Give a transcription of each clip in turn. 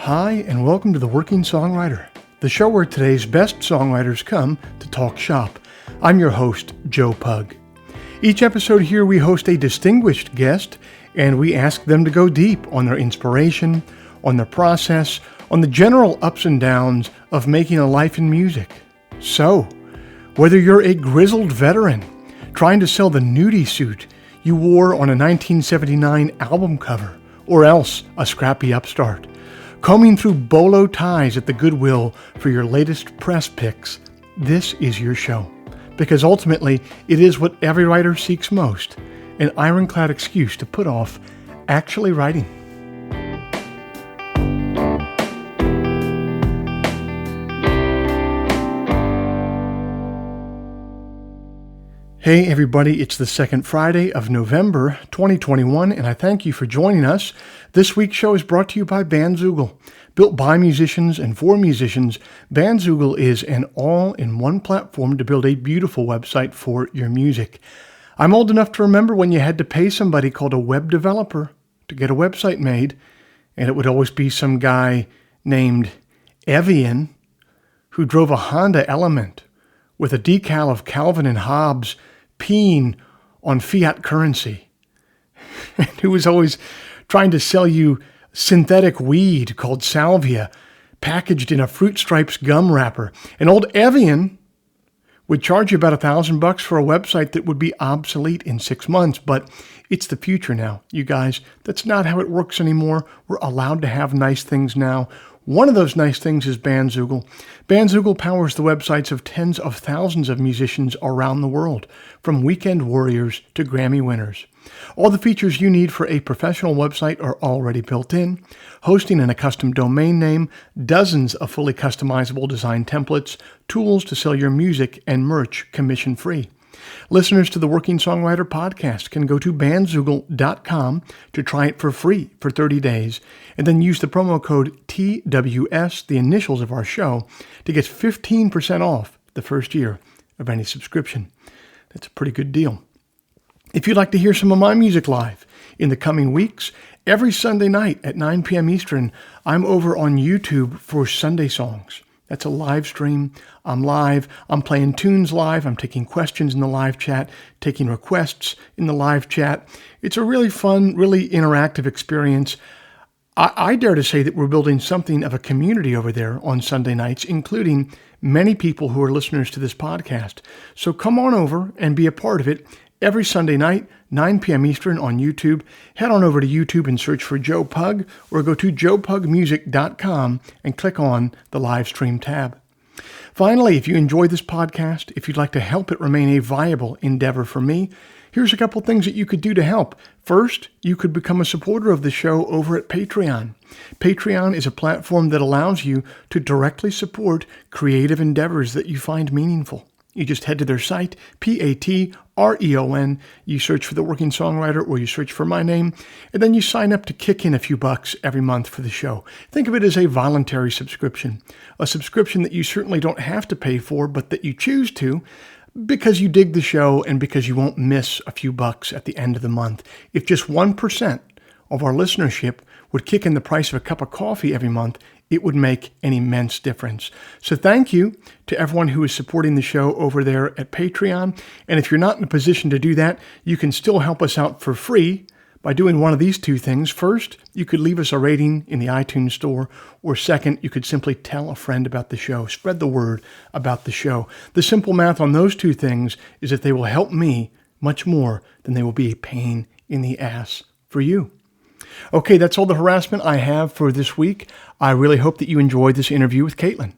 Hi, and welcome to The Working Songwriter, the show where today's best songwriters come to talk shop. I'm your host, Joe Pug. Each episode here we host a distinguished guest, and we ask them to go deep on their inspiration, on their process, on the general ups and downs of making a life in music. So, whether you're a grizzled veteran trying to sell the nudie suit you wore on a 1979 album cover, or else a scrappy upstart, combing through bolo ties at the Goodwill for your latest press picks, this is your show. Because ultimately, it is what every writer seeks most, an ironclad excuse to put off actually writing. Hey everybody, it's the second Friday of November 2021, and I thank you for joining us. This week's show is brought to you by Bandzoogle. Built by musicians and for musicians, Bandzoogle is an all-in-one platform to build a beautiful website for your music. I'm old enough to remember when you had to pay somebody called a web developer to get a website made, and it would always be some guy named Evian who drove a Honda Element with a decal of Calvin and Hobbes peeing on fiat currency, and who was always trying to sell you synthetic weed called salvia, packaged in a Fruit Stripes gum wrapper. And old Evian would charge you about $1,000 for a website that would be obsolete in 6 months, but it's the future now, you guys. That's not how it works anymore. We're allowed to have nice things now. One of those nice things is Bandzoogle. Bandzoogle powers the websites of tens of thousands of musicians around the world, from weekend warriors to Grammy winners. All the features you need for a professional website are already built in: hosting and a custom domain name, dozens of fully customizable design templates, tools to sell your music and merch commission-free. Listeners to the Working Songwriter podcast can go to bandzoogle.com to try it for free for 30 days, and then use the promo code TWS, the initials of our show, to get 15% off the first year of any subscription. That's a pretty good deal. If you'd like to hear some of my music live in the coming weeks, every Sunday night at 9 p.m. Eastern, I'm over on YouTube for Sunday Songs. That's a live stream. I'm live. I'm playing tunes live. I'm taking questions in the live chat, taking requests in the live chat. It's a really fun, really interactive experience. I dare to say that we're building something of a community over there on Sunday nights, including many people who are listeners to this podcast. So come on over and be a part of it every Sunday night, 9 p.m. Eastern on YouTube. Head on over to YouTube and search for Joe Pug, or go to joepugmusic.com and click on the live stream tab. Finally, if you enjoy this podcast, if you'd like to help it remain a viable endeavor for me, here's a couple things that you could do to help. First, you could become a supporter of the show over at Patreon. Patreon is a platform that allows you to directly support creative endeavors that you find meaningful. You just head to their site, Patreon. You search for The Working Songwriter, or you search for my name, and then you sign up to kick in a few bucks every month for the show. Think of it as a voluntary subscription, a subscription that you certainly don't have to pay for, but that you choose to because you dig the show and because you won't miss a few bucks at the end of the month. If just 1% of our listenership would kick in the price of a cup of coffee every month, it would make an immense difference. So thank you to everyone who is supporting the show over there at Patreon. And if you're not in a position to do that, you can still help us out for free by doing one of these two things. First, you could leave us a rating in the iTunes store, or second, you could simply tell a friend about the show. Spread the word about the show. The simple math on those two things is that they will help me much more than they will be a pain in the ass for you. Okay, that's all the harassment I have for this week. I really hope that you enjoyed this interview with Caitlin.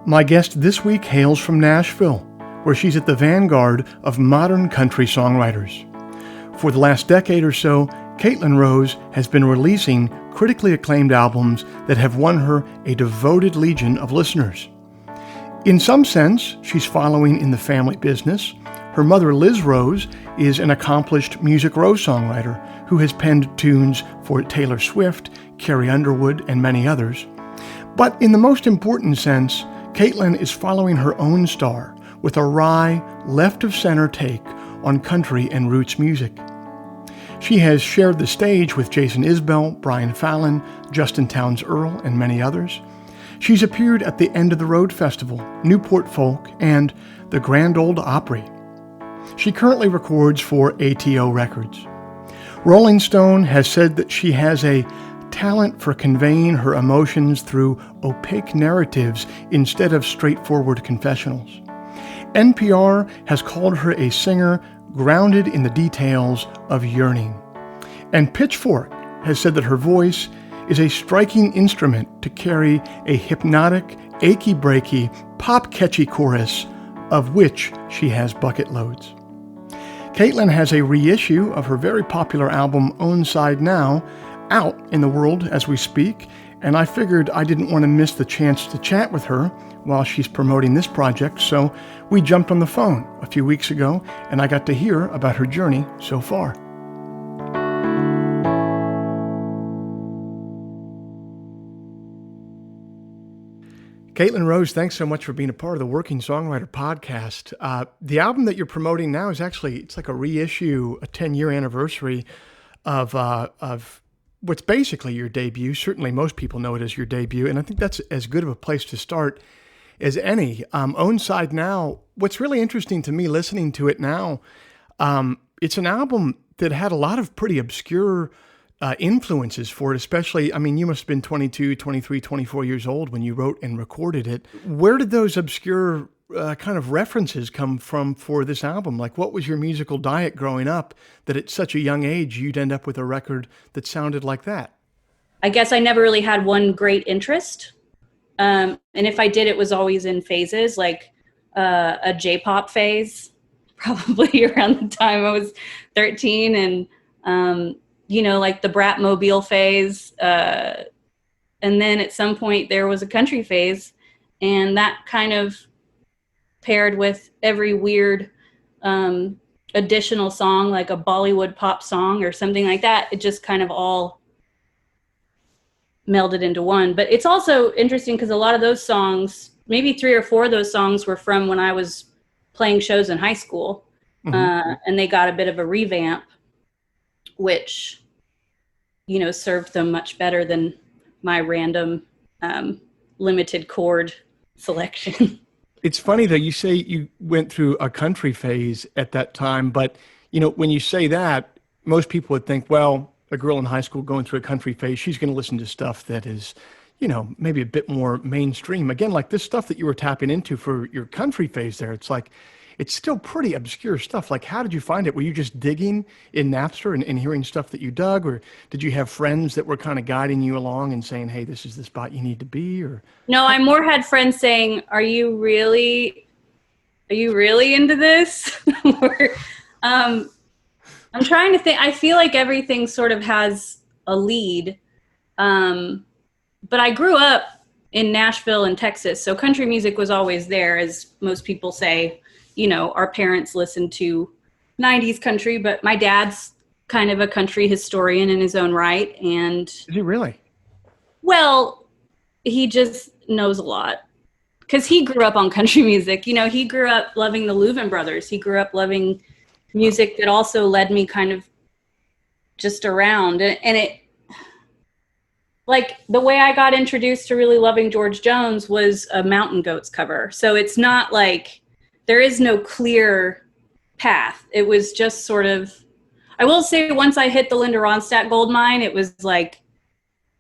My guest this week hails from Nashville, where she's at the vanguard of modern country songwriters. For the last decade or so, Caitlin Rose has been releasing critically acclaimed albums that have won her a devoted legion of listeners. In some sense, she's following in the family business. Her mother, Liz Rose, is an accomplished Music Row songwriter who has penned tunes for Taylor Swift, Carrie Underwood, and many others. But in the most important sense, Caitlin is following her own star with a wry, left-of-center take on country and roots music. She has shared the stage with Jason Isbell, Brian Fallon, Justin Townes Earle, and many others. She's appeared at the End of the Road Festival, Newport Folk, and the Grand Ole Opry. She currently records for ATO Records. Rolling Stone has said that she has a talent for conveying her emotions through opaque narratives instead of straightforward confessionals. NPR has called her a singer grounded in the details of yearning. And Pitchfork has said that her voice is a striking instrument to carry a hypnotic, achy-breaky, pop-catchy chorus of which she has bucket loads. Caitlin has a reissue of her very popular album Own Side Now out in the world as we speak, and I figured I didn't want to miss the chance to chat with her while she's promoting this project, so we jumped on the phone a few weeks ago, and I got to hear about her journey so far. Caitlin Rose, thanks so much for being a part of the Working Songwriter podcast. The album that you're promoting now is actually, it's like a reissue, a 10-year anniversary of what's basically your debut. Certainly most people know it as your debut, and I think that's as good of a place to start as any. Own Side Now, what's really interesting to me listening to it now, it's an album that had a lot of pretty obscure influences for it, especially, I mean, you must have been 22, 23, 24 years old when you wrote and recorded it. Where did those obscure kind of references come from for this album? Like, what was your musical diet growing up that at such a young age you'd end up with a record that sounded like that? I guess I never really had one great interest. And if I did, it was always in phases, like a J-pop phase, probably around the time I was 13, and like the Bratmobile phase. And then at some point there was a country phase, and that kind of paired with every weird additional song, like a Bollywood pop song or something like that. It just kind of all melded into one. But it's also interesting because a lot of those songs, maybe 3 or 4 of those songs, were from when I was playing shows in high school. Mm-hmm. And they got a bit of a revamp, which, served them much better than my random limited chord selection. It's funny that you say you went through a country phase at that time, but, when you say that, most people would think, well, a girl in high school going through a country phase, she's going to listen to stuff that is, maybe a bit more mainstream. Again, like this stuff that you were tapping into for your country phase there, it's like, it's still pretty obscure stuff. Like, how did you find it? Were you just digging in Napster and hearing stuff that you dug? Or did you have friends that were kind of guiding you along and saying, hey, this is the spot you need to be? Or no, I more had friends saying, are you really into this? Or, I'm trying to think. I feel like everything sort of has a lead. But I grew up in Nashville and Texas, so country music was always there, as most people say. Our parents listened to 90s country, but my dad's kind of a country historian in his own right. And is he really? Well, he just knows a lot because he grew up on country music. He grew up loving the Louvin Brothers. He grew up loving music that also led me kind of just around. And it, like, the way I got introduced to really loving George Jones was a Mountain Goats cover. So it's not like, there is no clear path. It was just sort of, I will say, once I hit the Linda Ronstadt gold mine, it was like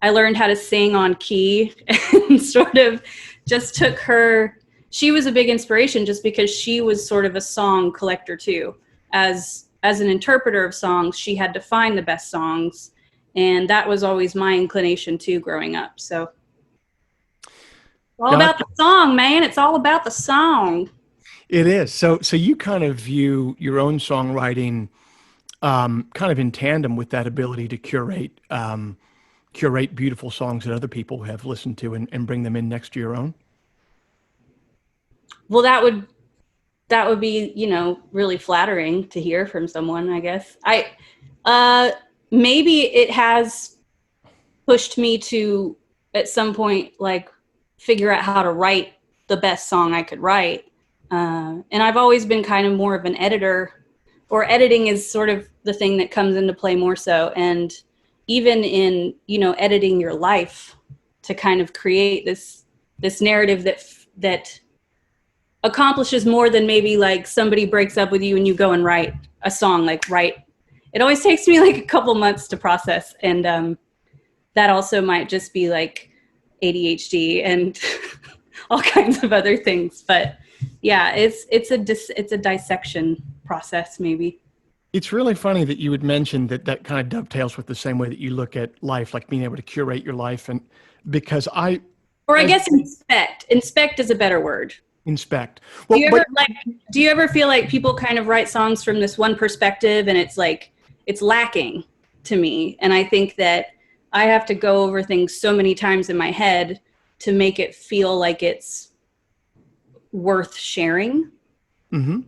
I learned how to sing on key and sort of just took her. She was a big inspiration just because she was sort of a song collector too. As an interpreter of songs, she had to find the best songs. And that was always my inclination too growing up. So all about the song, man. It's all about the song. It is. So you kind of view your own songwriting kind of in tandem with that ability to curate beautiful songs that other people have listened to and bring them in next to your own? Well, that would that would be, really flattering to hear from someone, I guess. Maybe it has pushed me to, at some point, like, figure out how to write the best song I could write. And I've always been kind of more of an editor, or editing is sort of the thing that comes into play more so. And even in, editing your life to kind of create this narrative that accomplishes more than maybe like somebody breaks up with you and you go and write a song, like write. It always takes me like a couple months to process. And that also might just be like ADHD and all kinds of other things. But yeah, it's a dissection process maybe. It's really funny that you would mention that kind of dovetails with the same way that you look at life, like being able to curate your life. And because Or I as guess inspect is a better word. inspect, Do well, you but ever do you ever feel like people kind of write songs from this one perspective and it's like it's lacking to me? And I think that I have to go over things so many times in my head to make it feel like it's worth sharing. mhm.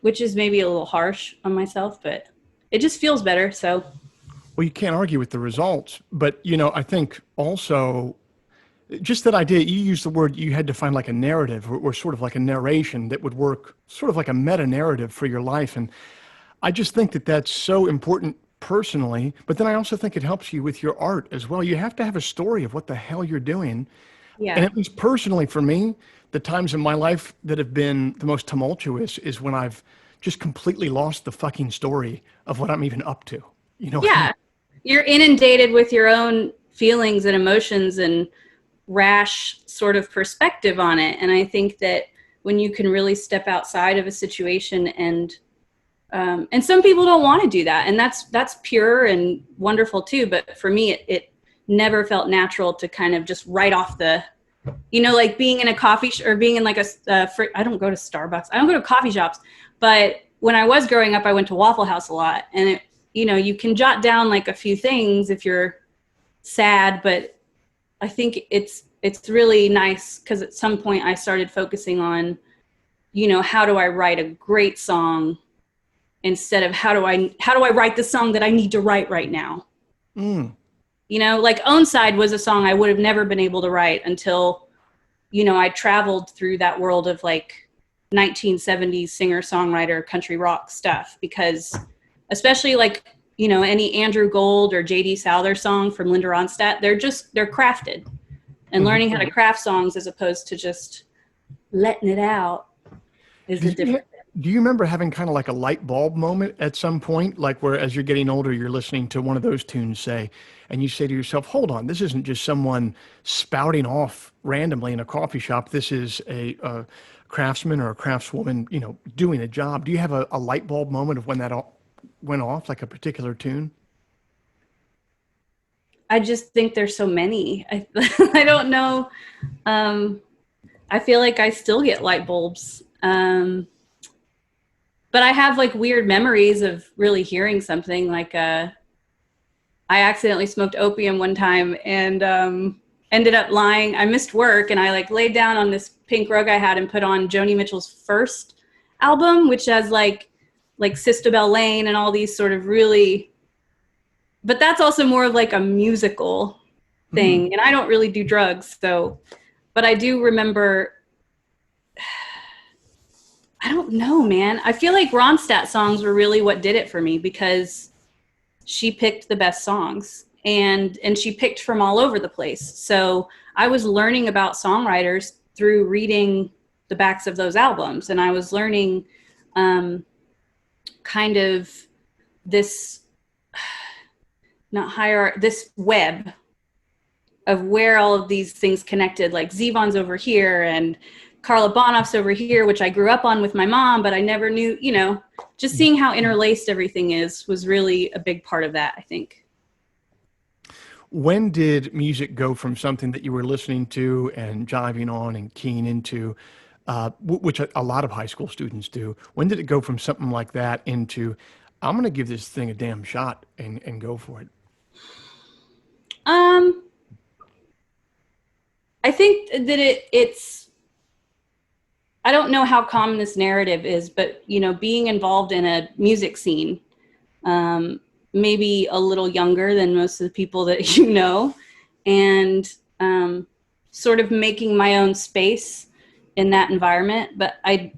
Which is maybe a little harsh on myself, but it just feels better. So Well, you can't argue with the results, but I think also just that idea, you used the word, you had to find like a narrative or sort of like a narration that would work sort of like a meta narrative for your life. And I just think that that's so important personally, but then I also think it helps you with your art as well. You have to have a story of what the hell you're doing. And yeah, at least personally for me, the times in my life that have been the most tumultuous is when I've just completely lost the fucking story of what I'm even up to. You know what I mean? yeah, you're inundated with your own feelings and emotions and rash sort of perspective on it. And I think that when you can really step outside of a situation and some people don't want to do that, and that's pure and wonderful too. But for me, it never felt natural to kind of just write off the, like being in a or being in like I don't go to Starbucks, I don't go to coffee shops, but when I was growing up, I went to Waffle House a lot, and you can jot down like a few things if you're sad, but I think it's really nice because at some point I started focusing on, how do I write a great song instead of how do I write the song that I need to write right now. Mm. Like Own Side was a song I would have never been able to write until, I traveled through that world of like 1970s singer-songwriter country rock stuff, because especially like, any Andrew Gold or JD Souther song from Linda Ronstadt, they're crafted, and Mhm. learning how to craft songs as opposed to just letting it out is a Did you, different thing. do you remember having kind of like a light bulb moment at some point, like where as you're getting older, you're listening to one of those tunes, say, and you say to yourself, hold on, this isn't just someone spouting off randomly in a coffee shop. This is a craftsman or a craftswoman, doing a job. Do you have a light bulb moment of when that all went off, like a particular tune? I just think there's so many. I don't know. Um, I feel like I still get light bulbs. But I have like weird memories of really hearing something like I accidentally smoked opium one time and ended up lying. I missed work and I like laid down on this pink rug I had and put on Joni Mitchell's first album, which has like Sistabel Lane and all these sort of really, but that's also more of like a musical Mm. thing. And I don't really do drugs, so, but I do remember, I don't know, man. I feel like Ronstadt songs were really what did it for me because she picked the best songs and she picked from all over the place. So I was learning about songwriters through reading the backs of those albums, and I was learning kind of this not hierarchy, this web of where all of these things connected, like Zevon's over here and Carla Bonoff's over here, which I grew up on with my mom, but I never knew, just seeing how interlaced everything is was really a big part of that, I think. When did music go from something that you were listening to and jiving on and keying into, which a lot of high school students do? When did it go from something like that into, I'm going to give this thing a damn shot and go for it? Um, I think that it's I don't know how common this narrative is, but, being involved in a music scene, maybe a little younger than most of the people that and sort of making my own space in that environment. But I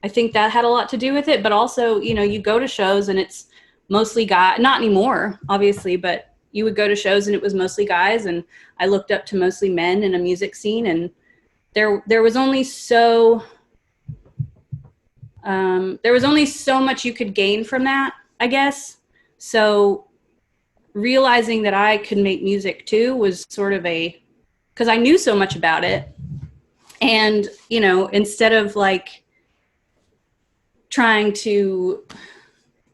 think that had a lot to do with it. But also, you go to shows and it's mostly guys, not anymore, obviously, but you would go to shows and it was mostly guys. And I looked up to mostly men in a music scene. And there was only so much you could gain from that, I guess. So realizing that I could make music too was sort of because I knew so much about it. And, instead of like trying to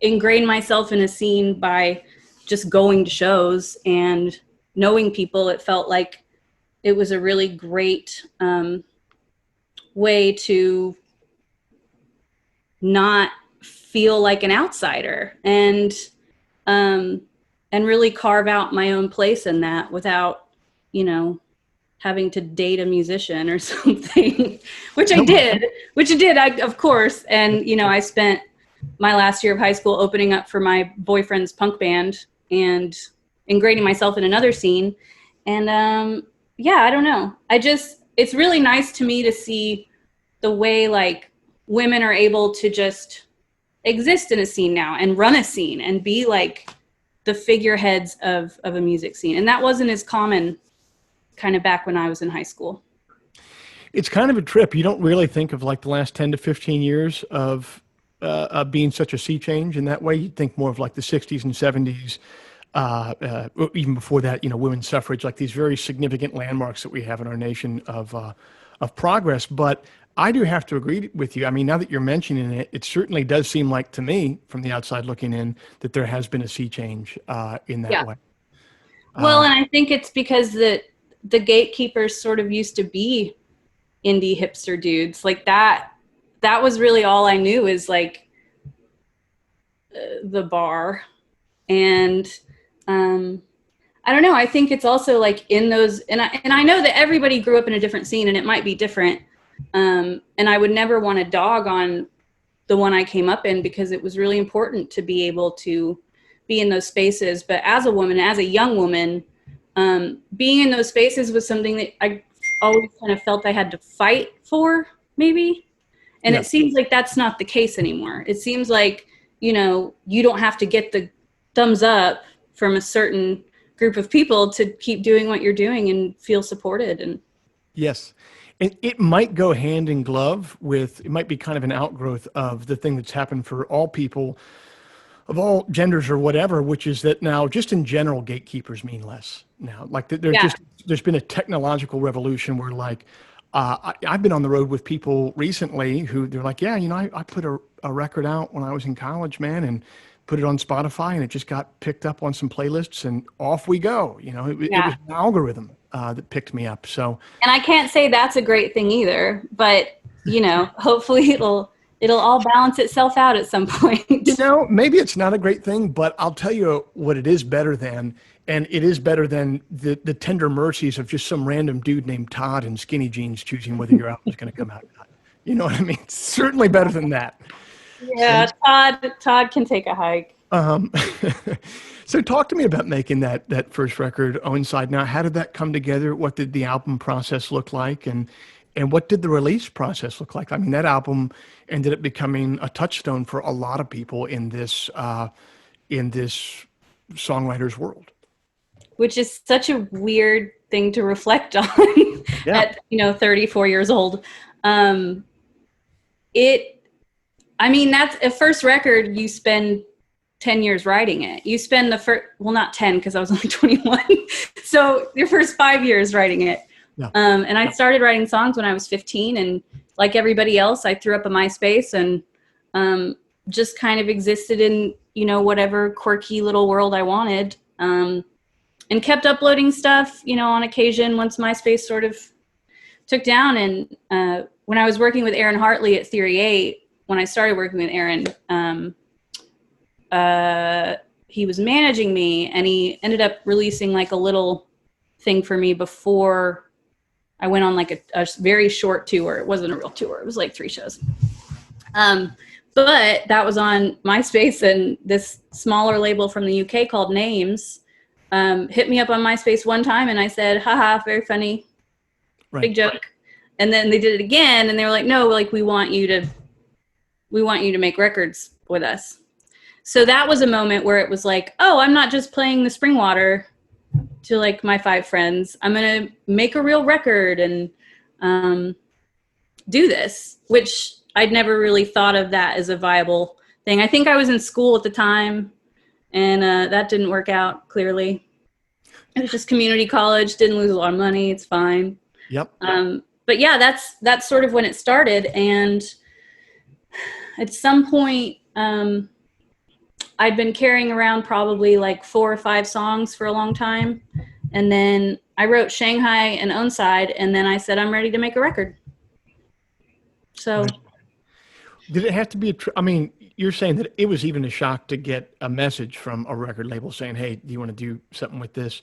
ingrain myself in a scene by just going to shows and knowing people, it felt like it was a really great way to not feel like an outsider and really carve out my own place in that without, having to date a musician or something, which I did, of course. And, I spent my last year of high school opening up for my boyfriend's punk band and ingraining myself in another scene. And I don't know. It's really nice to me to see the way like women are able to just exist in a scene now and run a scene and be like the figureheads of a music scene. And that wasn't as common kind of back when I was in high school. It's kind of a trip. You don't really think of like the last 10 to 15 years of being such a sea change in that way. You think more of like the 60s and 70s, even before that, women's suffrage, like these very significant landmarks that we have in our nation of progress. But I do have to agree with you. I mean, now that you're mentioning it, it certainly does seem like to me from the outside looking in that there has been a sea change in that way. Well, and I think it's because the gatekeepers sort of used to be indie hipster dudes like that. That was really all I knew is like the bar. And I don't know. I think it's also like in those, and I know that everybody grew up in a different scene and it might be different. And I would never want to dog on the one I came up in because it was really important to be able to be in those spaces. But as a woman, as a young woman, being in those spaces was something that I always kind of felt I had to fight for, maybe. And It seems like that's not the case anymore. It seems like, you don't have to get the thumbs up from a certain group of people to keep doing what you're doing and feel supported. And yes. And it might go hand in glove with, it might be kind of an outgrowth of the thing that's happened for all people of all genders or whatever, which is that now just in general, gatekeepers mean less now. Like there's been a technological revolution where like, I've been on the road with people recently who they're like, yeah, I put a record out when I was in college, man, and put it on Spotify and it just got picked up on some playlists and off we go. It was an algorithm that picked me up. So, and I can't say that's a great thing either, but hopefully it'll all balance itself out at some point. Maybe it's not a great thing, but I'll tell you what it is better than, and it is better than the tender mercies of just some random dude named Todd in skinny jeans choosing whether your album is going to come out or not. You know what I mean? It's certainly better than that. Yeah, Todd can take a hike. So talk to me about making that first record, Own Side Now. How did that come together? What did the album process look like? And what did the release process look like? I mean, that album ended up becoming a touchstone for a lot of people in this songwriter's world. Which is such a weird thing to reflect on at 34 years old. That's a first record. You spend 10 years writing it. You spend the first, well, not 10 because I was only 21. So your first 5 years writing it. Yeah. And I started writing songs when I was 15, and like everybody else, I threw up a MySpace and just kind of existed in, whatever quirky little world I wanted, and kept uploading stuff, on occasion once MySpace sort of took down. And when I was working with Aaron Hartley at Theory 8, when I started working with Aaron, he was managing me, and he ended up releasing like a little thing for me before I went on like a very short tour. It wasn't a real tour. It was like 3 shows. But that was on MySpace, and this smaller label from the UK called Names hit me up on MySpace one time, and I said, haha, very funny, big joke. And then they did it again, and they were like, no, like we want you to make records with us. So that was a moment where it was like, oh, I'm not just playing the spring water to like my 5 friends. I'm going to make a real record and do this, which I'd never really thought of that as a viable thing. I think I was in school at the time, and that didn't work out, clearly. It was just community college, didn't lose a lot of money. It's fine. Yep. But yeah, that's sort of when it started. And at some point, I'd been carrying around probably like 4 or 5 songs for a long time. And then I wrote Shanghai and Onside, and then I said, I'm ready to make a record. So. Did it have to be I mean, you're saying that it was even a shock to get a message from a record label saying, hey, do you want to do something with this?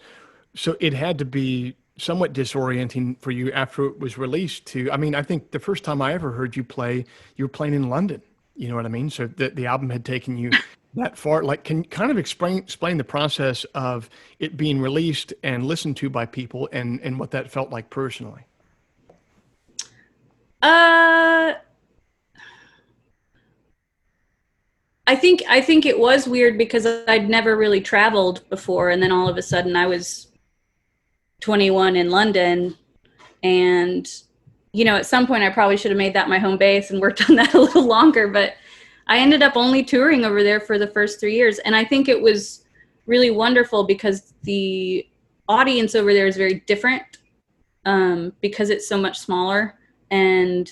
So it had to be somewhat disorienting for you after it was released to, I mean, I think the first time I ever heard you play, you were playing in London. You know what I mean? So the album had taken you that far. Like, can you kind of explain the process of it being released and listened to by people and what that felt like personally? I think it was weird because I'd never really traveled before, and then all of a sudden I was 21 in London, and you know, at some point I probably should have made that my home base and worked on that a little longer, but I ended up only touring over there for the first 3 years, and I think it was really wonderful because the audience over there is very different because it's so much smaller, and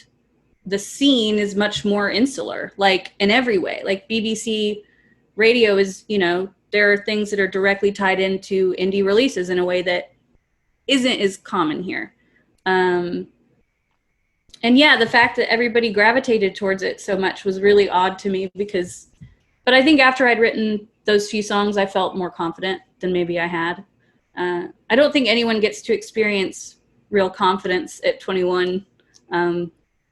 the scene is much more insular, like in every way. Like BBC radio is, you know, there are things that are directly tied into indie releases in a way that isn't as common here. And yeah, the fact that everybody gravitated towards it so much was really odd to me but I think after I'd written those few songs, I felt more confident than maybe I had. I don't think anyone gets to experience real confidence at 21,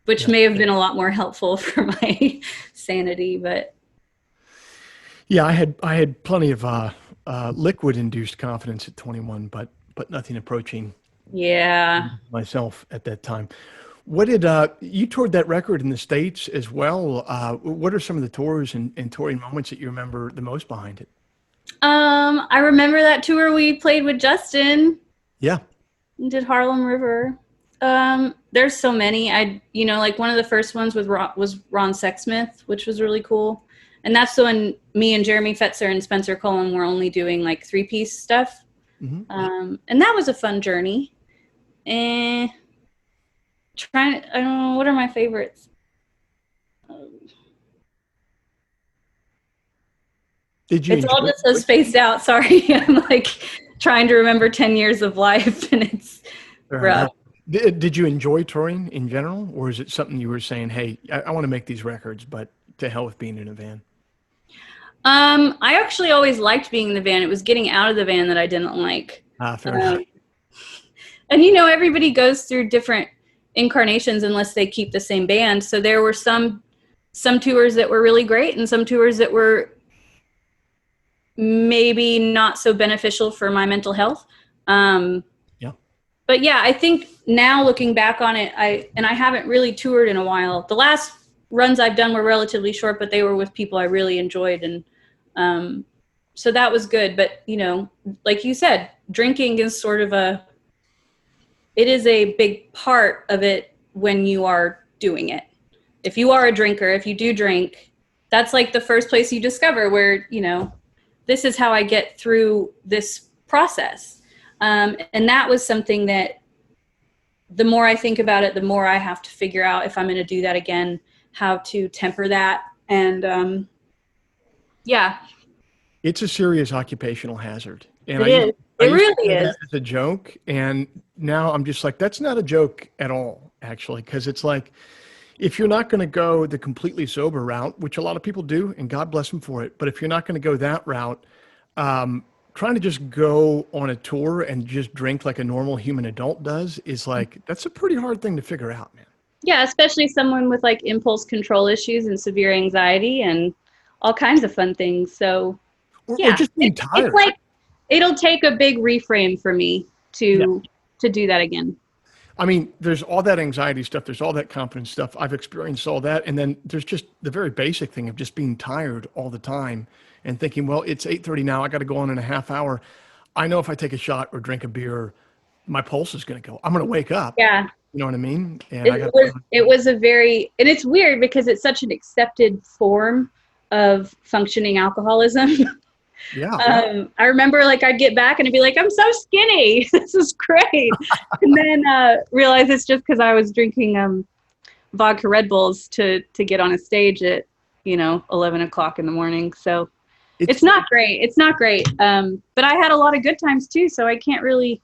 which may have been a lot more helpful for my sanity, but. Yeah, I had plenty of liquid-induced confidence at 21, but nothing approaching. Yeah. Myself at that time. What did you toured that record in the States as well? What are some of the tours and touring moments that you remember the most behind it? I remember that tour we played with Justin. Yeah. Did Harlem River. There's so many. Like one of the first ones was Ron Sexsmith, which was really cool. And that's when me and Jeremy Fetzer and Spencer Cullen were only doing like 3-piece stuff. Mm-hmm. And that was a fun journey. I don't know, what are my favorites? It's all just so spaced out. Sorry. I'm like trying to remember 10 years of life, and it's rough. Did you enjoy touring in general, or is it something you were saying, hey, I want to make these records, but to hell with being in a van? I actually always liked being in the van. It was getting out of the van that I didn't like. Fair enough. And you know, everybody goes through different incarnations unless they keep the same band. So there were some tours that were really great and some tours that were maybe not so beneficial for my mental health. But yeah, I think now looking back on it, I haven't really toured in a while. The last runs I've done were relatively short, but they were with people I really enjoyed. And so that was good. But, you know, like you said, drinking is sort of it is a big part of it when you are doing it. If you are a drinker, if you do drink, that's like the first place you discover where, you know, this is how I get through this process. And that was something that the more I think about it, the more I have to figure out if I'm going to do that again, how to temper that. And yeah. It's a serious occupational hazard. And it is. It really is. It's a joke. And now I'm just like, that's not a joke at all, actually, because it's like, if you're not going to go the completely sober route, which a lot of people do, and God bless them for it, but if you're not going to go that route, trying to just go on a tour and just drink like a normal human adult does is like, that's a pretty hard thing to figure out, man. Yeah, especially someone with like impulse control issues and severe anxiety and all kinds of fun things. So Or yeah, just being it's tired. like it'll take a big reframe for me to do that again. I mean, there's all that anxiety stuff. There's all that confidence stuff. I've experienced all that. And then there's just the very basic thing of just being tired all the time and thinking, well, it's 8:30 now. I got to go on in a half hour. I know if I take a shot or drink a beer, my pulse is going to go. I'm going to wake up. Yeah. You know what I mean? And It was a very, and it's weird because it's such an accepted form of functioning alcoholism. yeah. I remember like I'd get back and I'd be like, I'm so skinny. This is great. And then realize it's just because I was drinking vodka Red Bulls to get on a stage at, 11 o'clock in the morning. So it's not great. It's not great. But I had a lot of good times too. So I can't really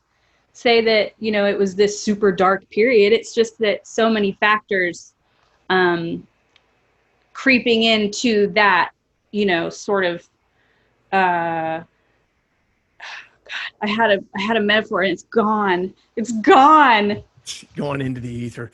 say that, it was this super dark period. It's just that so many factors creeping into that, sort of, God, I had a metaphor and it's gone. It's gone. Going into the ether,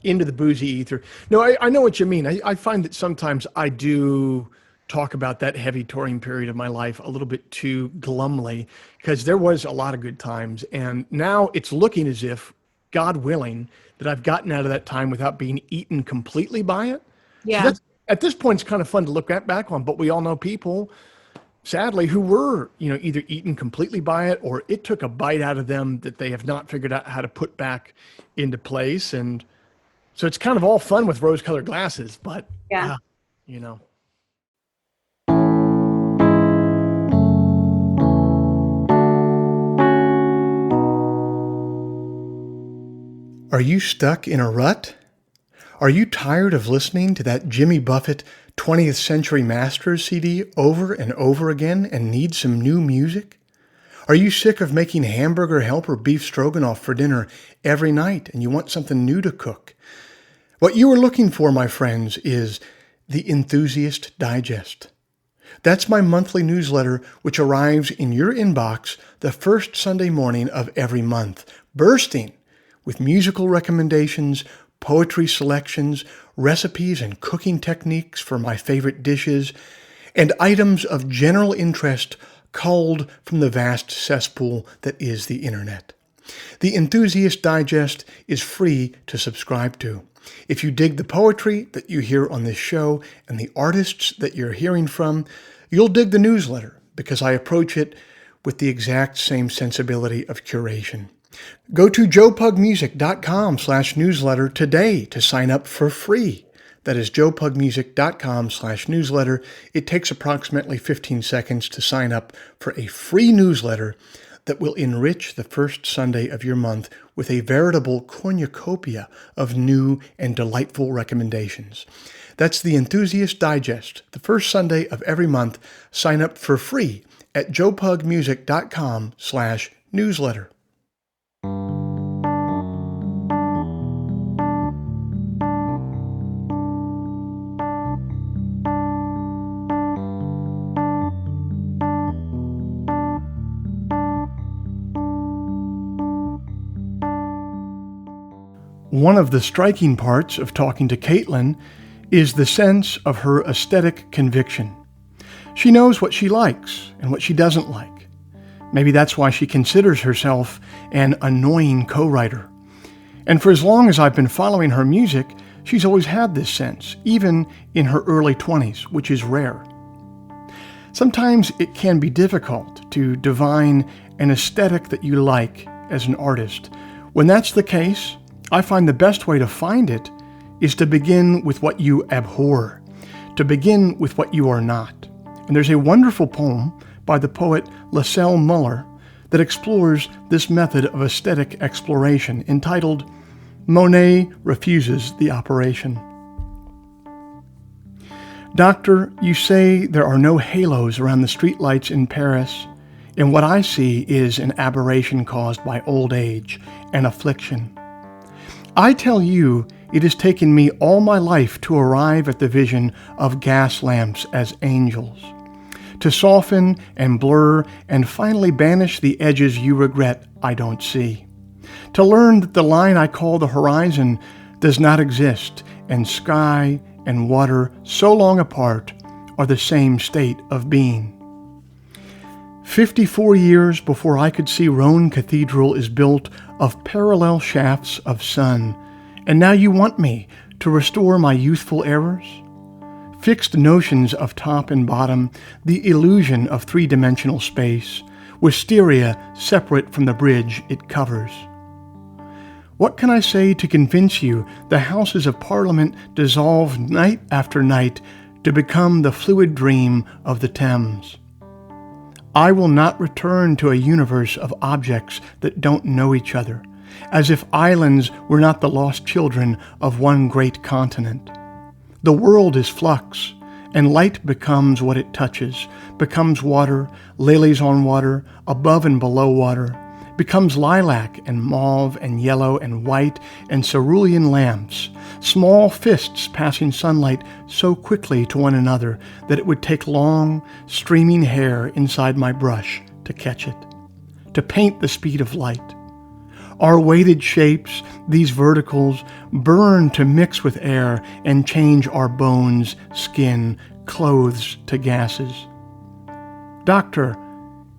into the boozy ether. No, I know what you mean. I find that sometimes I do talk about that heavy touring period of my life a little bit too glumly because there was a lot of good times. And now it's looking as if, God willing, that I've gotten out of that time without being eaten completely by it. Yeah. So that's, at this point, it's kind of fun to look back on, but we all know people, sadly, who were, either eaten completely by it or it took a bite out of them that they have not figured out how to put back into place. And so it's kind of all fun with rose-colored glasses, but, Yeah. Are you stuck in a rut? Are you tired of listening to that Jimmy Buffett 20th Century Masters CD over and over again and need some new music? Are you sick of making hamburger helper beef stroganoff for dinner every night and you want something new to cook? What you are looking for, my friends, is the Enthusiast Digest. That's my monthly newsletter which arrives in your inbox the first Sunday morning of every month, bursting with musical recommendations, poetry selections, recipes and cooking techniques for my favorite dishes, and items of general interest culled from the vast cesspool that is the internet. The Enthusiast Digest is free to subscribe to. If you dig the poetry that you hear on this show and the artists that you're hearing from, you'll dig the newsletter because I approach it with the exact same sensibility of curation. Go to joepugmusic.com/newsletter today to sign up for free. That is joepugmusic.com/newsletter. It takes approximately 15 seconds to sign up for a free newsletter that will enrich the first Sunday of your month with a veritable cornucopia of new and delightful recommendations. That's the Enthusiast Digest, the first Sunday of every month. Sign up for free at joepugmusic.com/newsletter. One of the striking parts of talking to Caitlin is the sense of her aesthetic conviction. She knows what she likes and what she doesn't like. Maybe that's why she considers herself an annoying co-writer. And for as long as I've been following her music, she's always had this sense, even in her early 20s, which is rare. Sometimes it can be difficult to divine an aesthetic that you like as an artist. When that's the case, I find the best way to find it is to begin with what you abhor, to begin with what you are not. And there's a wonderful poem by the poet Lascelles Muller that explores this method of aesthetic exploration, entitled Monet Refuses the Operation. Doctor, you say there are no halos around the streetlights in Paris, and what I see is an aberration caused by old age and affliction. I tell you, it has taken me all my life to arrive at the vision of gas lamps as angels, to soften and blur and finally banish the edges you regret I don't see. To learn that the line I call the horizon does not exist, and sky and water so long apart are the same state of being. 54 years before I could see Rhone Cathedral is built of parallel shafts of sun, and now you want me to restore my youthful errors? Fixed notions of top and bottom, the illusion of three-dimensional space, wisteria separate from the bridge it covers. What can I say to convince you the Houses of Parliament dissolve night after night to become the fluid dream of the Thames? I will not return to a universe of objects that don't know each other, as if islands were not the lost children of one great continent. The world is flux, and light becomes what it touches, becomes water, lilies on water, above and below water, becomes lilac and mauve and yellow and white and cerulean lamps, small fists passing sunlight so quickly to one another that it would take long, streaming hair inside my brush to catch it, to paint the speed of light. Our weighted shapes, these verticals, burn to mix with air and change our bones, skin, clothes to gases. Doctor,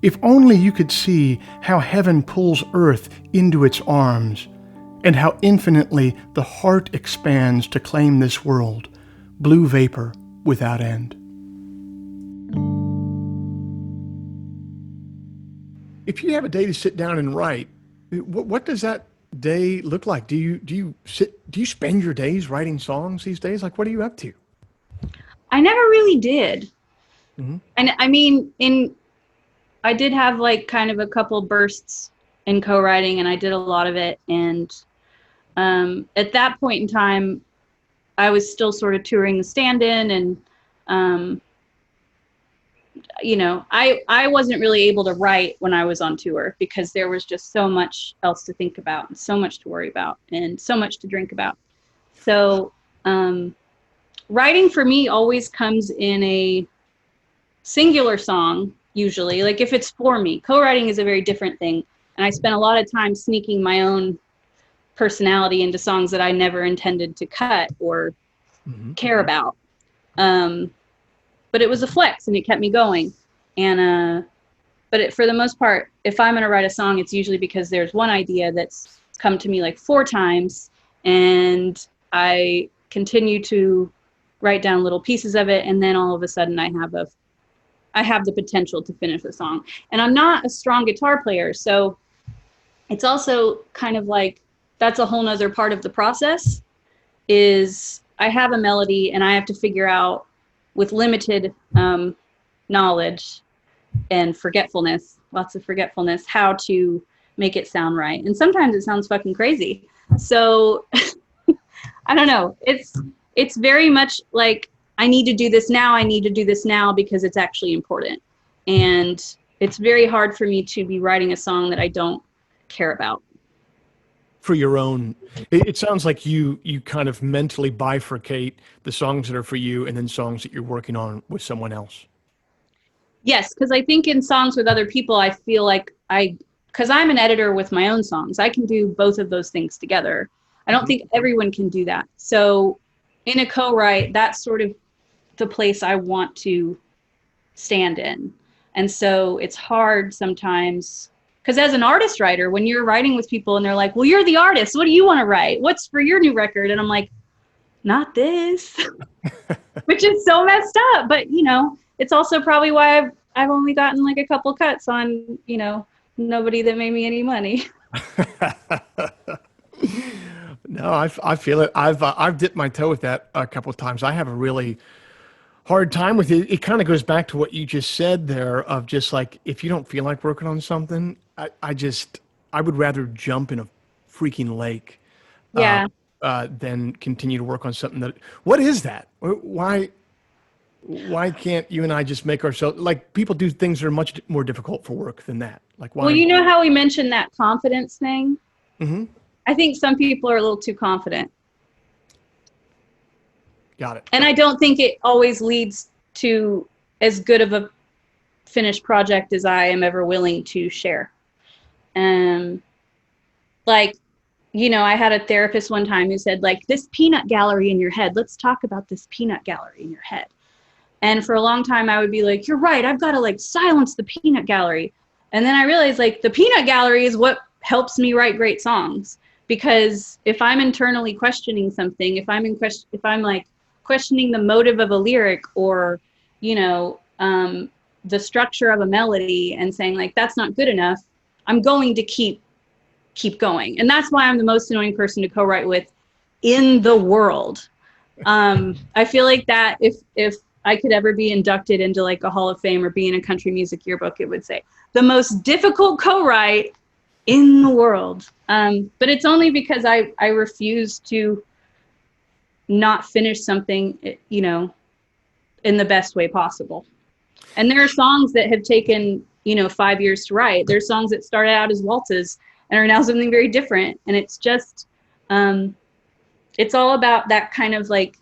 if only you could see how heaven pulls earth into its arms, and how infinitely the heart expands to claim this world, blue vapor without end. If you have a day to sit down and write, what does that day look like? Do you spend your days writing songs these days? Like, what are you up to? I never really did. Mm-hmm. And I mean, I did have like kind of a couple bursts in co-writing, and I did a lot of it. And at that point in time, I was still sort of touring the stand-in, and I wasn't really able to write when I was on tour because there was just so much else to think about and so much to worry about and so much to drink about. So writing for me always comes in a singular song, usually. Like if it's for me, co-writing is a very different thing. And I spent a lot of time sneaking my own personality into songs that I never intended to cut or care about. But it was a flex and it kept me going. And for the most part, if I'm going to write a song, it's usually because there's one idea that's come to me like 4 times, and I continue to write down little pieces of it, and then all of a sudden I have the potential to finish the song. And I'm not a strong guitar player, so it's also kind of like that's a whole nother part of the process. Is I have a melody and I have to figure out, with limited knowledge and forgetfulness, lots of forgetfulness, how to make it sound right. And sometimes it sounds fucking crazy. So I don't know. It's very much like I need to do this now. I need to do this now because it's actually important. And it's very hard for me to be writing a song that I don't care about. For your own, it sounds like you kind of mentally bifurcate the songs that are for you and then songs that you're working on with someone else. Yes, because I think in songs with other people, I feel like because I'm an editor with my own songs, I can do both of those things together. I don't think everyone can do that. So in a co-write, that's sort of the place I want to stand in. And so it's hard sometimes. Because as an artist writer, when you're writing with people and they're like, well, you're the artist, what do you want to write? What's for your new record? And I'm like, not this, which is so messed up. But, it's also probably why I've only gotten like a couple cuts on, nobody that made me any money. No, I feel it. I've dipped my toe with that a couple of times. I have a really hard time with it. It kind of goes back to what you just said there of just like, if you don't feel like working on something, I would rather jump in a freaking lake than continue to work on something what is that? Why can't you and I just make ourselves, like, people do things that are much more difficult for work than that. Like, why? Well, you know how we mentioned that confidence thing? Mm-hmm. I think some people are a little too confident. Got it. And I don't think it always leads to as good of a finished project as I am ever willing to share. Like, you know, I had a therapist one time who said, like, this peanut gallery in your head, let's talk about this peanut gallery in your head. And for a long time I would be like, you're right, I've got to like silence the peanut gallery. And then I realized, like, the peanut gallery is what helps me write great songs. Because if I'm internally questioning something, if I'm like questioning the motive of a lyric, or, you know, the structure of a melody, and saying like, that's not good enough, I'm going to keep going. And that's why I'm the most annoying person to co-write with in the world. I feel like that if I could ever be inducted into like a Hall of Fame or be in a country music yearbook, it would say the most difficult co-write in the world. But it's only because I refuse to not finish something, you know, in the best way possible. And there are songs that have taken, you know, 5 years to write. There's songs that started out as waltzes and are now something very different. And it's just, it's all about that kind of like,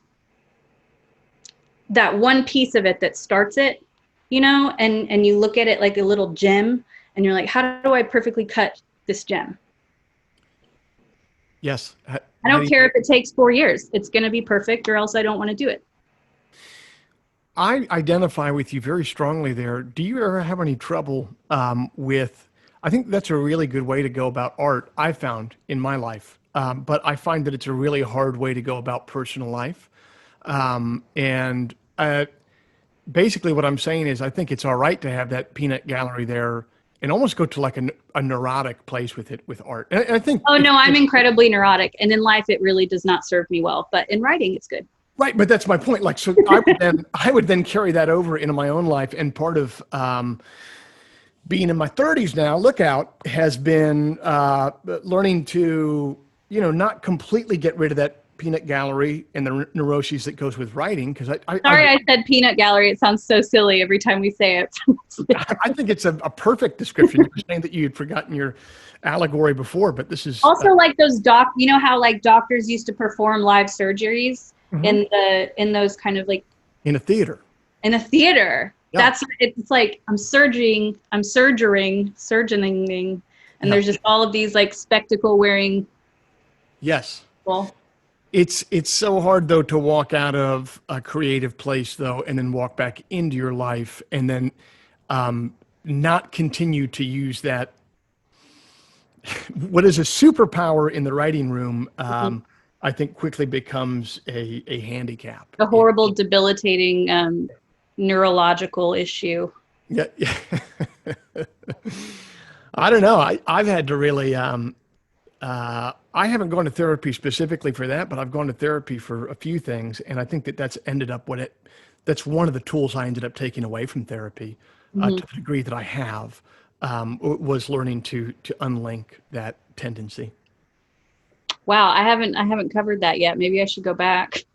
that one piece of it that starts it, you know, and you look at it like a little gem and you're like, how do I perfectly cut this gem? Yes. I don't care if it takes 4 years. It's going to be perfect, or else I don't want to do it. I identify with you very strongly there. Do you ever have any trouble with, I think that's a really good way to go about art, I found in my life. But I find that it's a really hard way to go about personal life. And basically what I'm saying is I think it's all right to have that peanut gallery there and almost go to like a neurotic place with it, with art. And I think. Oh, no, I'm incredibly neurotic. And in life, it really does not serve me well. But in writing, it's good. Right, but that's my point. Like, so I would then carry that over into my own life, and part of being in my 30s now, look out, has been learning to, you know, not completely get rid of that peanut gallery and the neuroses that goes with writing. Because I said peanut gallery. It sounds so silly every time we say it. I think it's a perfect description. You were saying that you had forgotten your allegory before, but this is also like those you know how like doctors used to perform live surgeries. Mm-hmm. in those kind of like in a theater. Yeah. That's it's like I'm surgeoning, and there's just all of these like spectacle wearing. Yes. Well, it's so hard though to walk out of a creative place though, and then walk back into your life, and then not continue to use that. What is a superpower in the writing room? I think quickly becomes a handicap. A horrible, debilitating neurological issue. Yeah. I don't know. I've had to really, I haven't gone to therapy specifically for that, but I've gone to therapy for a few things. And I think that's ended up that's one of the tools I ended up taking away from therapy to the degree that I have, was learning to unlink that tendency. Wow, I haven't covered that yet. Maybe I should go back.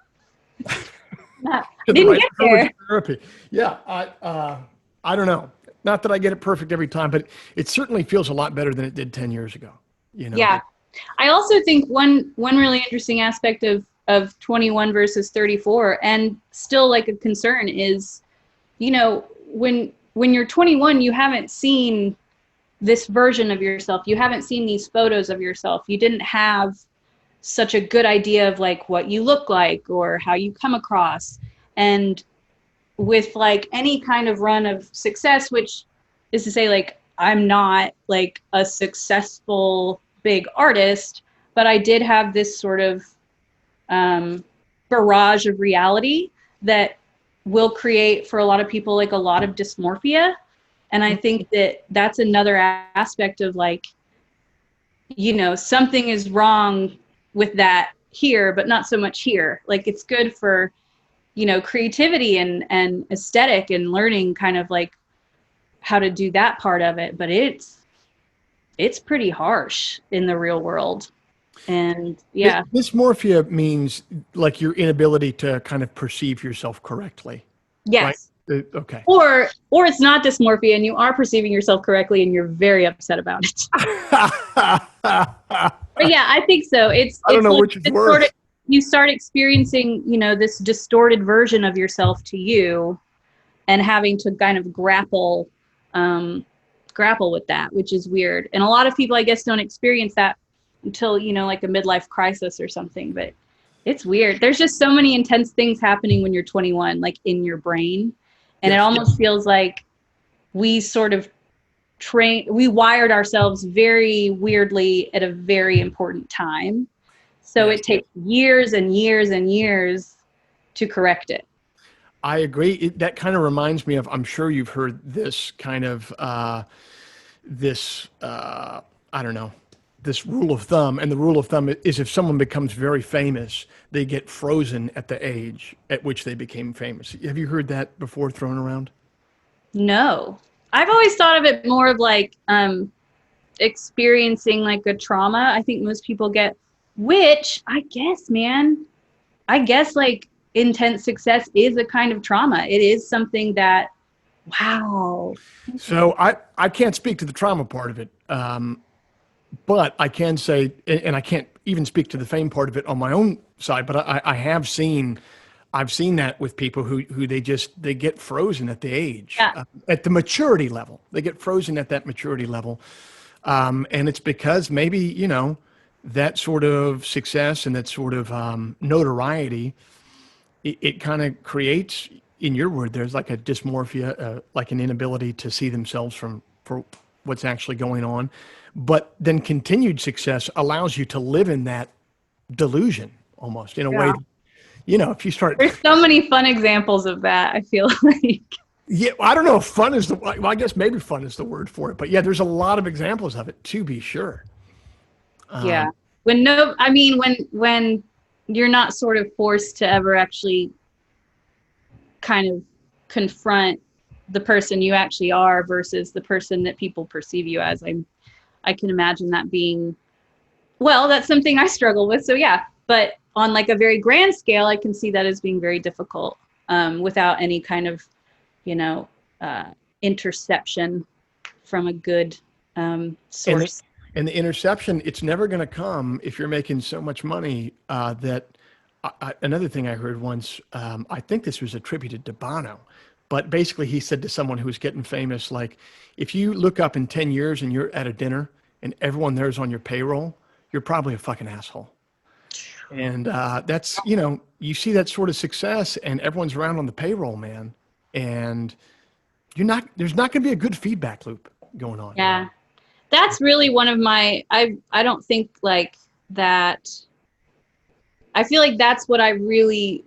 Didn't get there. Therapy. Yeah, I don't know. Not that I get it perfect every time, but it certainly feels a lot better than it did 10 years ago. You know. Yeah, I also think one really interesting aspect of 21 versus 34, and still like a concern, is, you know, when you're 21, you haven't seen this version of yourself. You haven't seen these photos of yourself. You didn't have such a good idea of like what you look like or how you come across. And with like any kind of run of success, which is to say, like, I'm not like a successful big artist, but I did have this sort of barrage of reality that will create for a lot of people like a lot of dysmorphia. And I think that that's another aspect of like, you know, something is wrong with that here, but not so much here. Like, it's good for, you know, creativity and aesthetic and learning kind of like how to do that part of it. But it's pretty harsh in the real world. And yeah. Dysmorphia means like your inability to kind of perceive yourself correctly. Yes. Right? Okay. Or it's not dysmorphia and you are perceiving yourself correctly and you're very upset about it. But yeah, I think so. I don't know which is worse. You start experiencing, you know, this distorted version of yourself to you, and having to kind of grapple grapple with that, which is weird. And a lot of people, I guess, don't experience that until, like a midlife crisis or something, but it's weird. There's just so many intense things happening when you're 21, like in your brain. And it almost feels like we sort of we wired ourselves very weirdly at a very important time. So it takes years and years and years to correct it. I agree. That kind of reminds me of, I'm sure you've heard this kind of, I don't know, this rule of thumb. And the rule of thumb is if someone becomes very famous, they get frozen at the age at which they became famous. Have you heard that before thrown around? No. I've always thought of it more of like experiencing like a trauma. I think most people get, which I guess, like intense success is a kind of trauma. It is something that, wow. So I can't speak to the trauma part of it, but I can say, and I can't even speak to the fame part of it on my own side, but I've seen that with people who they get frozen at the age, at the maturity level. They get frozen at that maturity level. And it's because maybe, that sort of success and that sort of notoriety, it kind of creates, in your word, there's like a dysmorphia, like an inability to see themselves for what's actually going on. But then continued success allows you to live in that delusion almost in a way. If you start, there's so many fun examples of that, I feel like. Yeah, I don't know if fun is well, I guess maybe fun is the word for it, but yeah, there's a lot of examples of it, to be sure. When you're not sort of forced to ever actually kind of confront the person you actually are versus the person that people perceive you as. I can imagine that being, that's something I struggle with. So yeah, but on like a very grand scale, I can see that as being very difficult without any kind of, interception from a good source. And the interception, it's never going to come if you're making so much money that another thing I heard once, I think this was attributed to Bono, but basically he said to someone who was getting famous, like, if you look up in 10 years and you're at a dinner and everyone there's on your payroll, you're probably a fucking asshole. And that's, you see that sort of success and everyone's around on the payroll, man. And there's not going to be a good feedback loop going on. Yeah. That's really one of my, I don't think like that. I feel like that's what I really,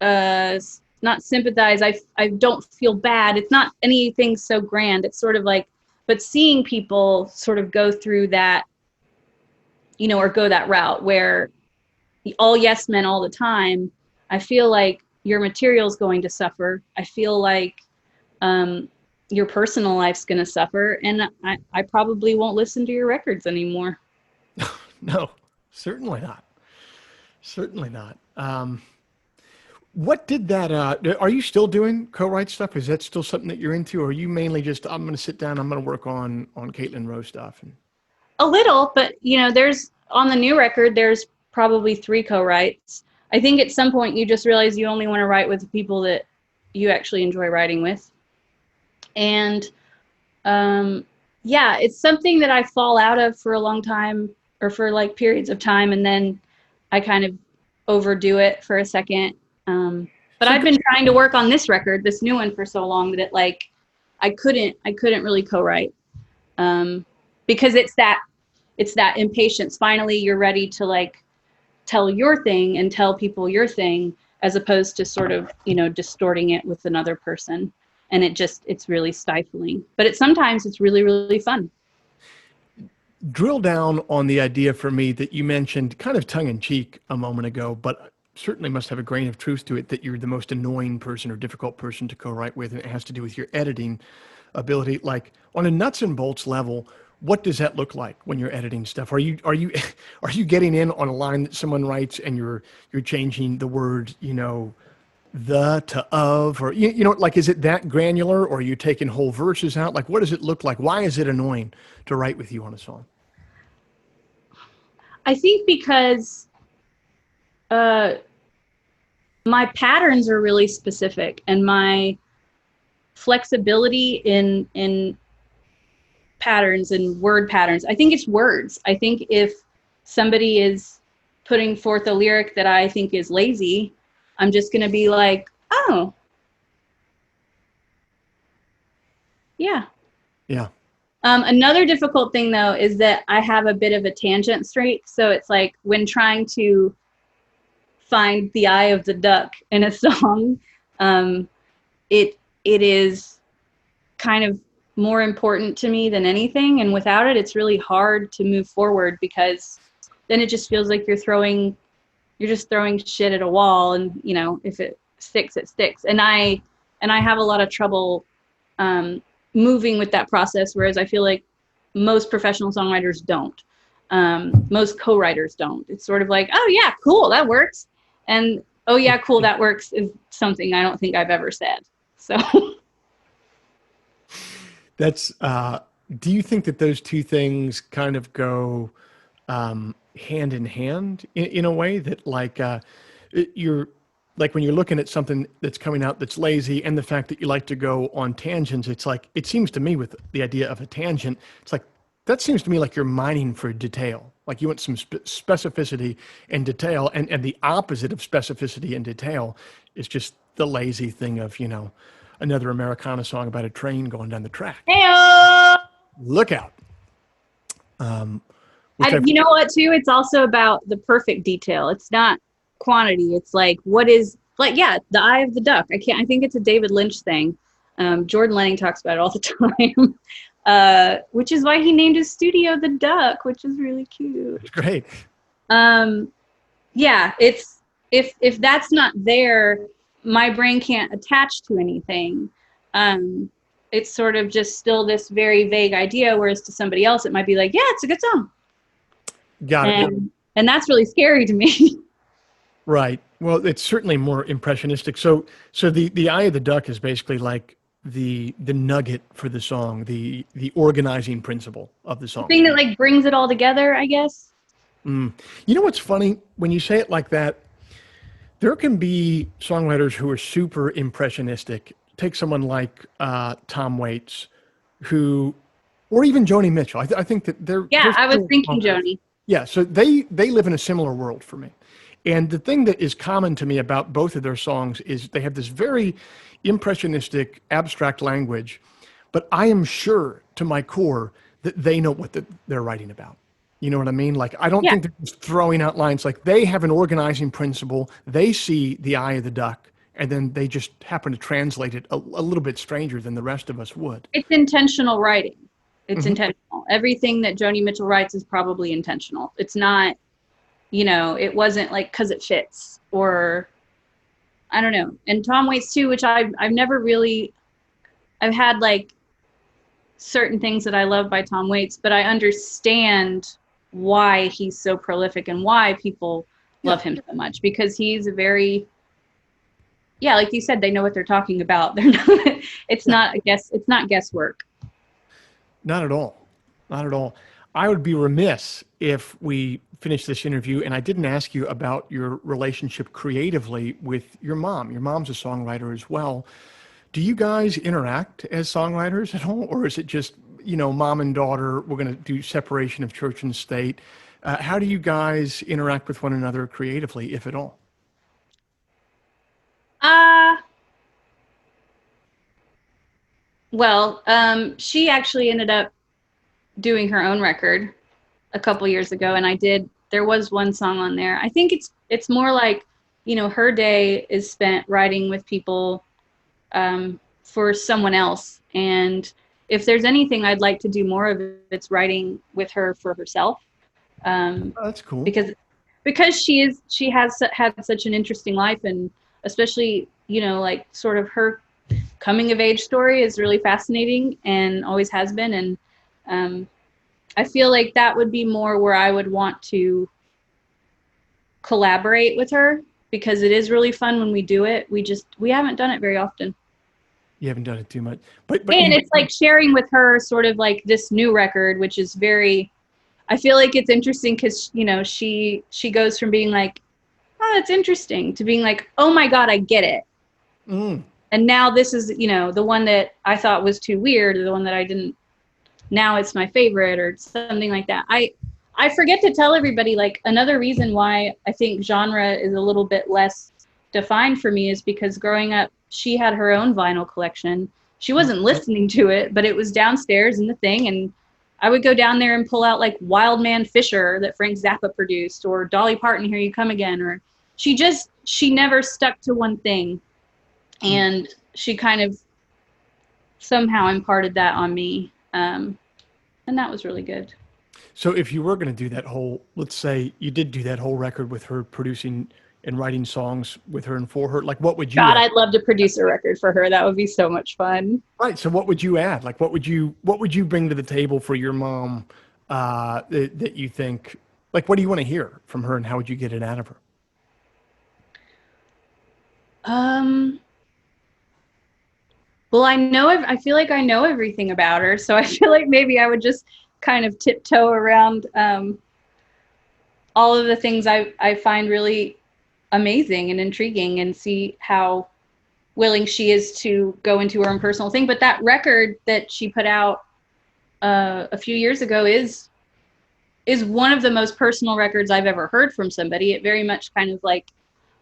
not sympathize. I don't feel bad. It's not anything so grand. It's sort of like, but seeing people sort of go through that, or go that route where all yes men all the time, I feel like your material's going to suffer. I feel like your personal life's going to suffer, and I probably won't listen to your records anymore. No, certainly not. Certainly not. What did that, are you still doing co-write stuff? Is that still something that you're into? Or are you mainly just, I'm going to sit down, I'm going to work on Caitlin Rowe stuff? A little, but there's on the new record, there's probably 3 co-writes. I think at some point you just realize you only want to write with the people that you actually enjoy writing with. And it's something that I fall out of for a long time, or for like periods of time, and then I kind of overdo it for a second. But I've been trying to work on this record, this new one, for so long that I couldn't really co-write because it's that impatience. Finally, you're ready to like tell your thing and tell people your thing, as opposed to sort of distorting it with another person. And it's really stifling. But sometimes it's really, really fun. Drill down on the idea for me that you mentioned kind of tongue in cheek a moment ago, but certainly must have a grain of truth to it, that you're the most annoying person or difficult person to co-write with. And it has to do with your editing ability. Like on a nuts and bolts level, what does that look like when you're editing stuff? Are you getting in on a line that someone writes and you're changing the word, the to of, or, like, is it that granular, or are you taking whole verses out? Like, what does it look like? Why is it annoying to write with you on a song? I think because my patterns are really specific, and my flexibility in patterns and word patterns. I think it's words. I think if somebody is putting forth a lyric that I think is lazy, I'm just going to be like, oh, yeah. Yeah. Another difficult thing, though, is that I have a bit of a tangent streak. So it's like when trying to find the eye of the duck in a song, it is kind of more important to me than anything. And without it, it's really hard to move forward, because then it just feels like you're just throwing shit at a wall, and if it sticks, it sticks. And I have a lot of trouble moving with that process, whereas I feel like most professional songwriters don't. Most co-writers don't. It's sort of like, oh yeah, cool, that works. And oh yeah, cool, that works is something I don't think I've ever said. So That's, do you think that those two things kind of go hand in hand in a way that you're like when you're looking at something that's coming out that's lazy, and the fact that you like to go on tangents, it's like, it seems to me with the idea of a tangent, it's like, that seems to me like you're mining for detail. Like you want some specificity and detail, and the opposite of specificity and detail is just the lazy thing of, another Americana song about a train going down the track. Heyo! Look out. You know what, too? It's also about the perfect detail. It's not quantity. It's like, what is, like, yeah, the eye of the duck. I think it's a David Lynch thing. Jordan Lenning talks about it all the time, which is why he named his studio The Duck, which is really cute. It's great. Yeah, it's, if that's not there, my brain can't attach to anything. It's sort of just still this very vague idea, whereas to somebody else, it might be like, yeah, it's a good song. Got it. And that's really scary to me. Right. Well, it's certainly more impressionistic. So the eye of the duck is basically like the nugget for the song, the organizing principle of the song. The thing that like brings it all together, I guess. You know what's funny? When you say it like that, there can be songwriters who are super impressionistic. Take someone like Tom Waits, or even Joni Mitchell. I think that they're. Yeah, I was thinking Joni. Yeah, so they live in a similar world for me. And the thing that is common to me about both of their songs is they have this very impressionistic, abstract language, but I am sure to my core that they know what they're writing about. You know what I mean? Like, I don't think they're just throwing out lines. Like, they have an organizing principle. They see the eye of the duck, and then they just happen to translate it a little bit stranger than the rest of us would. It's intentional writing. It's intentional. Everything that Joni Mitchell writes is probably intentional. It's not, it wasn't like because it fits, or I don't know. And Tom Waits too, which I've never really, I've had like certain things that I love by Tom Waits, but I understand why he's so prolific and why people love him so much, because he's a very, like you said, they know what they're talking about. They're not, it's not guesswork. Not at all. Not at all. I would be remiss if we finished this interview and I didn't ask you about your relationship creatively with your mom. Your mom's a songwriter as well. Do you guys interact as songwriters at all? Or is it just, mom and daughter, we're going to do separation of church and state? How do you guys interact with one another creatively, if at all? Well, she actually ended up doing her own record a couple years ago, and there was one song on there. I think it's more like, her day is spent writing with people for someone else. And if there's anything I'd like to do more of, it's writing with her for herself. That's cool. Because she has had such an interesting life, and especially, like sort of her coming of age story is really fascinating and always has been. And I feel like that would be more where I would want to collaborate with her, because it is really fun when we do it. We haven't done it very often. You haven't done it too much, but and it's like sharing with her sort of like this new record, which is very, I feel like it's interesting because, she goes from being like, oh, that's interesting, to being like, oh my God, I get it. And now this is, the one that I thought was too weird, or the one that I didn't, now it's my favorite, or something like that. I forget to tell everybody, like, another reason why I think genre is a little bit less defined for me is because growing up, she had her own vinyl collection. She wasn't listening to it, but it was downstairs in the thing, and I would go down there and pull out like Wild Man Fisher that Frank Zappa produced, or Dolly Parton, Here You Come Again, or she never stuck to one thing. And she kind of somehow imparted that on me. And that was really good. So if you were going to do that whole, let's say you did do that whole record with her producing and writing songs with her and for her, like what would you God, add? I'd love to produce a record for her. That would be so much fun. Right. So what would you add? Like what would you bring to the table for your mom that you think, like, what do you want to hear from her and how would you get it out of her? Well, I feel like I know everything about her. So I feel like maybe I would just kind of tiptoe around all of the things I find really amazing and intriguing, and see how willing she is to go into her own personal thing. But that record that she put out a few years ago is one of the most personal records I've ever heard from somebody. It very much kind of like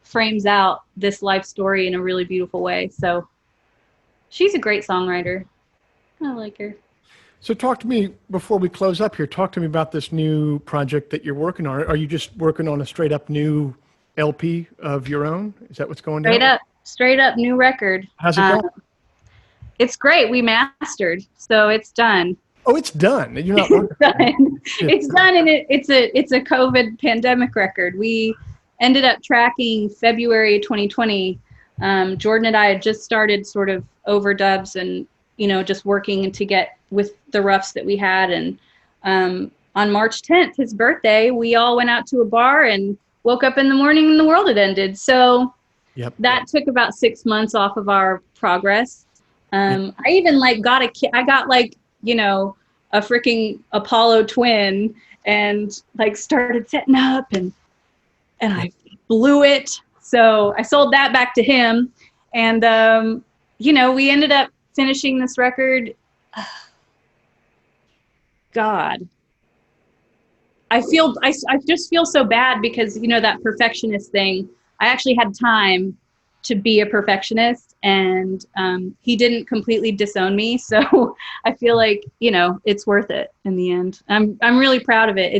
frames out this life story in a really beautiful way. So she's a great songwriter. I like her. So talk to me before we close up here. Talk to me about this new project that you're working on. Are you just working on a straight up new LP of your own? Is that what's going down? Straight up new record. How's it going? It's great. We mastered, so it's done. Oh, it's done. You're not working. It's done, and it's a COVID pandemic record. We ended up tracking February 2020. Jordan and I had just started sort of overdubs and just working to get with the roughs that we had. And on March 10th, his birthday, we all went out to a bar and woke up in the morning and the world had ended. So that took about 6 months off of our progress. I even got a freaking Apollo twin and started setting up and I blew it. So I sold that back to him. And, we ended up finishing this record. God, I just feel so bad because, that perfectionist thing, I actually had time to be a perfectionist, and he didn't completely disown me. So I feel like, it's worth it in the end. I'm really proud of it.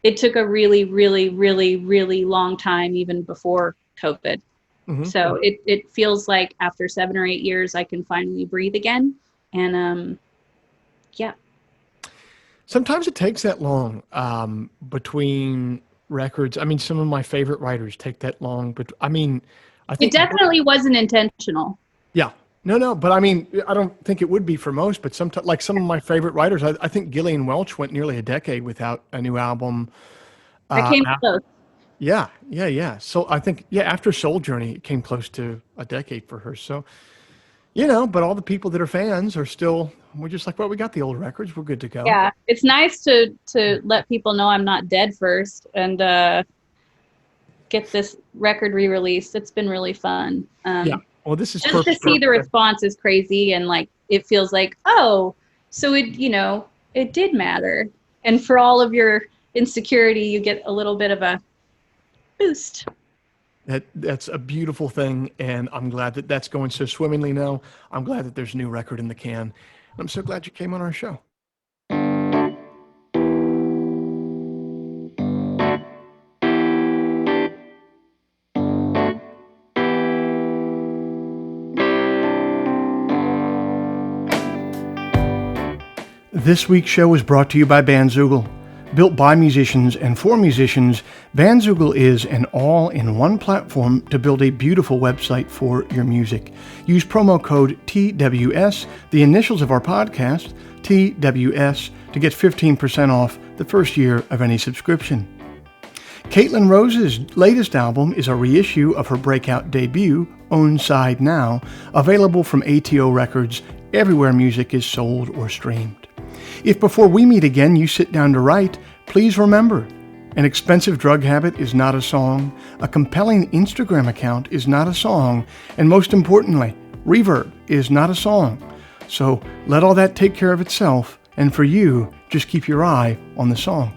It took a really, really, really, really long time, even before COVID. Mm-hmm. So it feels like after 7 or 8 years, I can finally breathe again. And yeah. Sometimes it takes that long between records. I mean, some of my favorite writers take that long, but I think it definitely wasn't intentional. Yeah. No, but I don't think it would be for most, but sometimes, like some of my favorite writers, I think Gillian Welch went nearly a decade without a new album. I came close. Yeah. So I think, after Soul Journey, it came close to a decade for her. So, but all the people that are fans are still, we're just like, well, we got the old records. We're good to go. Yeah. It's nice to let people know I'm not dead first and get this record re-released. It's been really fun. Well, this is just to see the response is crazy. And it feels like, oh, so it did matter. And for all of your insecurity, you get a little bit of a boost. That's a beautiful thing, and I'm glad that that's going so swimmingly now. I'm glad that there's a new record in the can. I'm so glad you came on our show. This week's show is brought to you by Bandzoogle. Built by musicians and for musicians, Bandzoogle is an all-in-one platform to build a beautiful website for your music. Use promo code TWS, the initials of our podcast, TWS, to get 15% off the first year of any subscription. Caitlin Rose's latest album is a reissue of her breakout debut, Own Side Now, available from ATO Records everywhere music is sold or streamed. If before we meet again you sit down to write, please remember, An expensive drug habit is not a song. A compelling Instagram account is not a song. And most importantly, reverb is not a song. So let all that take care of itself. And for you, just keep your eye on the song.